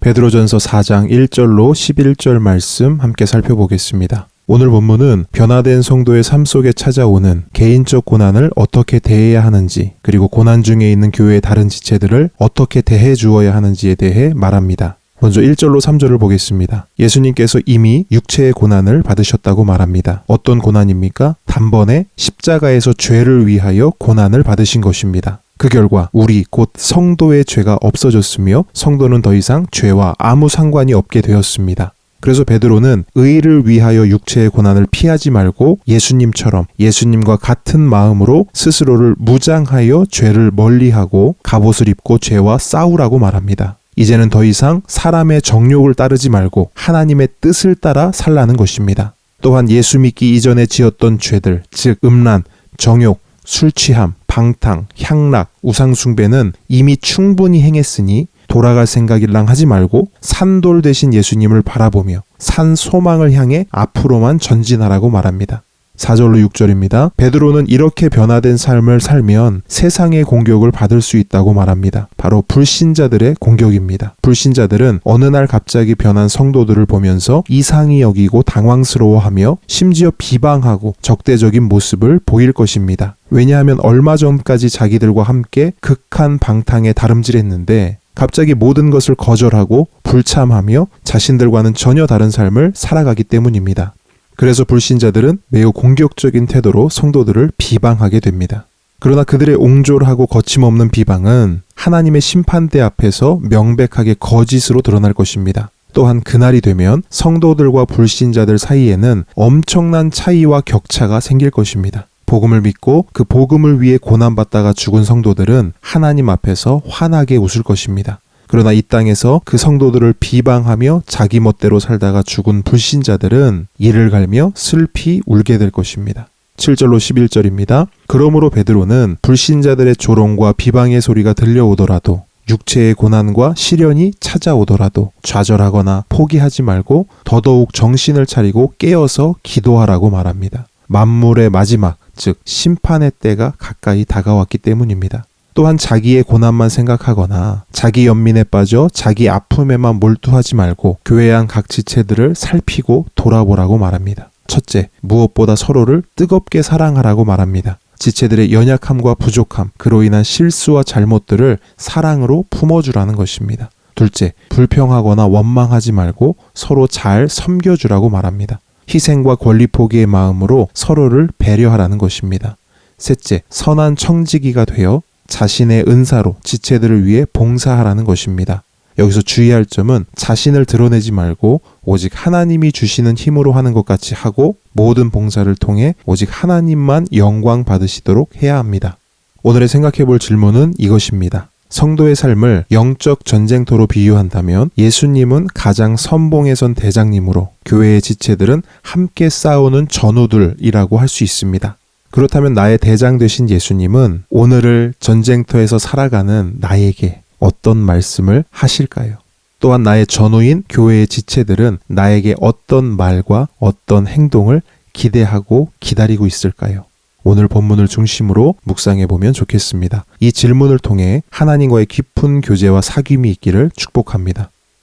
베드로전서 4장 1절로 11절 말씀 함께 살펴보겠습니다. 오늘 본문은 변화된 성도의 삶 속에 찾아오는 개인적 고난을 어떻게 대해야 하는지, 그리고 고난 중에 있는 교회의 다른 지체들을 어떻게 대해 주어야 하는지에 대해 말합니다. 먼저 1절로 3절을 보겠습니다. 예수님께서 이미 육체의 고난을 받으셨다고 말합니다. 어떤 고난입니까? 단번에 십자가에서 죄를 위하여 고난을 받으신 것입니다. 그 결과 우리 곧 성도의 죄가 없어졌으며 성도는 더 이상 죄와 아무 상관이 없게 되었습니다. 그래서 베드로는 의를 위하여 육체의 고난을 피하지 말고 예수님처럼 예수님과 같은 마음으로 스스로를 무장하여 죄를 멀리하고 갑옷을 입고 죄와 싸우라고 말합니다. 이제는 더 이상 사람의 정욕을 따르지 말고 하나님의 뜻을 따라 살라는 것입니다. 또한 예수 믿기 이전에 지었던 죄들, 즉 음란, 정욕, 술 취함, 방탕, 향락, 우상숭배는 이미 충분히 행했으니 돌아갈 생각일랑 하지 말고 산돌 되신 예수님을 바라보며 산 소망을 향해 앞으로만 전진하라고 말합니다. 4절로 6절입니다. 베드로는 이렇게 변화된 삶을 살면 세상의 공격을 받을 수 있다고 말합니다. 바로 불신자들의 공격입니다. 불신자들은 어느 날 갑자기 변한 성도들을 보면서 이상히 여기고 당황스러워하며 심지어 비방하고 적대적인 모습을 보일 것입니다. 왜냐하면 얼마 전까지 자기들과 함께 극한 방탕에 다름질했는데 갑자기 모든 것을 거절하고 불참하며 자신들과는 전혀 다른 삶을 살아가기 때문입니다. 그래서 불신자들은 매우 공격적인 태도로 성도들을 비방하게 됩니다. 그러나 그들의 옹졸하고 거침없는 비방은 하나님의 심판대 앞에서 명백하게 거짓으로 드러날 것입니다. 또한 그날이 되면 성도들과 불신자들 사이에는 엄청난 차이와 격차가 생길 것입니다. 복음을 믿고 그 복음을 위해 고난받다가 죽은 성도들은 하나님 앞에서 환하게 웃을 것입니다. 그러나 이 땅에서 그 성도들을 비방하며 자기 멋대로 살다가 죽은 불신자들은 이를 갈며 슬피 울게 될 것입니다. 7절로 11절입니다. 그러므로 베드로는 불신자들의 조롱과 비방의 소리가 들려오더라도 육체의 고난과 시련이 찾아오더라도 좌절하거나 포기하지 말고 더더욱 정신을 차리고 깨어서 기도하라고 말합니다. 만물의 마지막, 즉 심판의 때가 가까이 다가왔기 때문입니다. 또한 자기의 고난만 생각하거나 자기 연민에 빠져 자기 아픔에만 몰두하지 말고 교회 안 각 지체들을 살피고 돌아보라고 말합니다. 첫째, 무엇보다 서로를 뜨겁게 사랑하라고 말합니다. 지체들의 연약함과 부족함, 그로 인한 실수와 잘못들을 사랑으로 품어주라는 것입니다. 둘째, 불평하거나 원망하지 말고 서로 잘 섬겨주라고 말합니다. 희생과 권리 포기의 마음으로 서로를 배려하라는 것입니다. 셋째, 선한 청지기가 되어 자신의 은사로 지체들을 위해 봉사하라는 것입니다. 여기서 주의할 점은 자신을 드러내지 말고 오직 하나님이 주시는 힘으로 하는 것 같이 하고 모든 봉사를 통해 오직 하나님만 영광 받으시도록 해야 합니다. 오늘의 생각해 볼 질문은 이것입니다. 성도의 삶을 영적 전쟁터로 비유한다면 예수님은 가장 선봉에 선 대장님으로 교회의 지체들은 함께 싸우는 전우들이라고 할 수 있습니다. 그렇다면 나의 대장 되신 예수님은 오늘을 전쟁터에서 살아가는 나에게 어떤 말씀을 하실까요? 또한 나의 전우인 교회의 지체들은 나에게 어떤 말과 어떤 행동을 기대하고 기다리고 있을까요? 오늘 본문을 중심으로 묵상해 보면 좋겠습니다. 이 질문을 통해 하나님과의 깊은 교제와 사귐이 있기를 축복합니다.